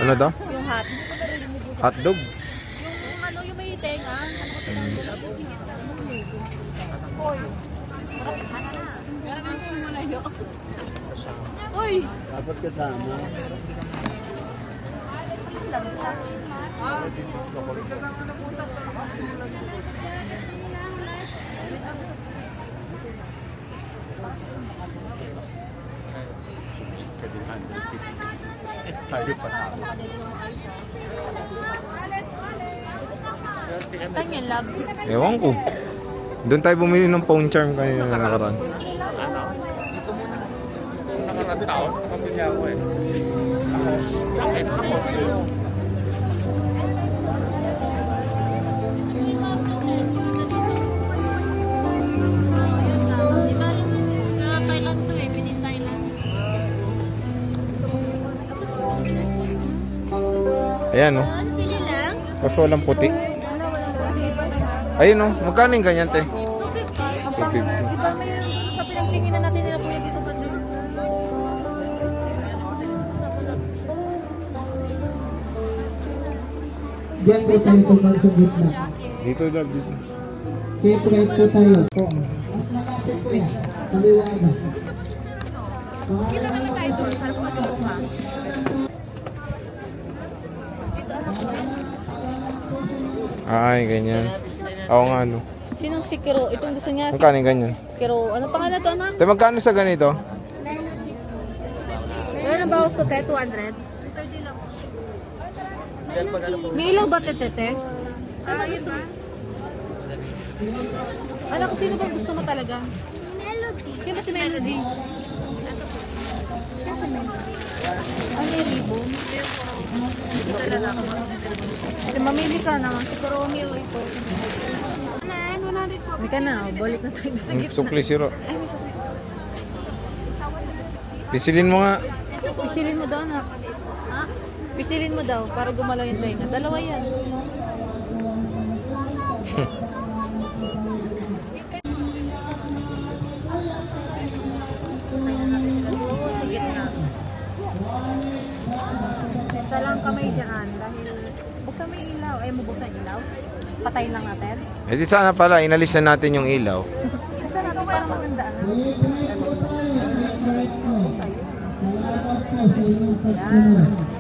Ano daw? Yung hot. Hotdog. Yung ano, yung may tenga. Meron na yung malayo. Uy! Dapat kasama. Saan yung love? Ewan ko. Doon tayo bumili ng phone charm kanina na nakaraan. Nakarami tao, nakapili ako eh. Bakit? Thailand to eh, pinin Thailand. Ayan oh. Pili lang? Kaso walang puti. Ayun oh. Magkano yung ganyan te? 250. 250. Iba may sa pinagtinginan natin nila kuya dito ba doon? Diyan po tayo tumal sa gitna. Dito daw dito. Separate po tayo po. Mas malapit po yan. Paliwanag. Kita na lang tayo doon para pumatulong ka. Ay, ganyan. Oo nga ano. Sinong si Kiro? Itong gusto niya si Magkano yung ganyan? Kiro. Ano pangalan to anak? Te, magkano sa ganito? Kaya ang bawas to te? 200? May ilaw ba tete? Saan ba gusto mo? Anak ko, sino ba gusto mo talaga? Melody. Sino ba si Melody? Sino si Melody? Ano yung ribbon? Mamili ka na. Si Romeo ito. Hindi ka na. Balik na tayo sa gitna. Sukli siro. Pisilin mo nga. Pisilin mo daw na. Ha? Pisilin mo daw para gumalaw yung tenga. Dalawa yan. Oo, sa gitna. Isa lang kamay dyan dahil buksan mo yung ilaw. Ayaw mo buksan yung ilaw? Patayin lang natin. Eh di sana pala, inalis na natin yung ilaw. Buksan natin para maganda. Separate po tayo. Salamat po sa inyong pagsunod.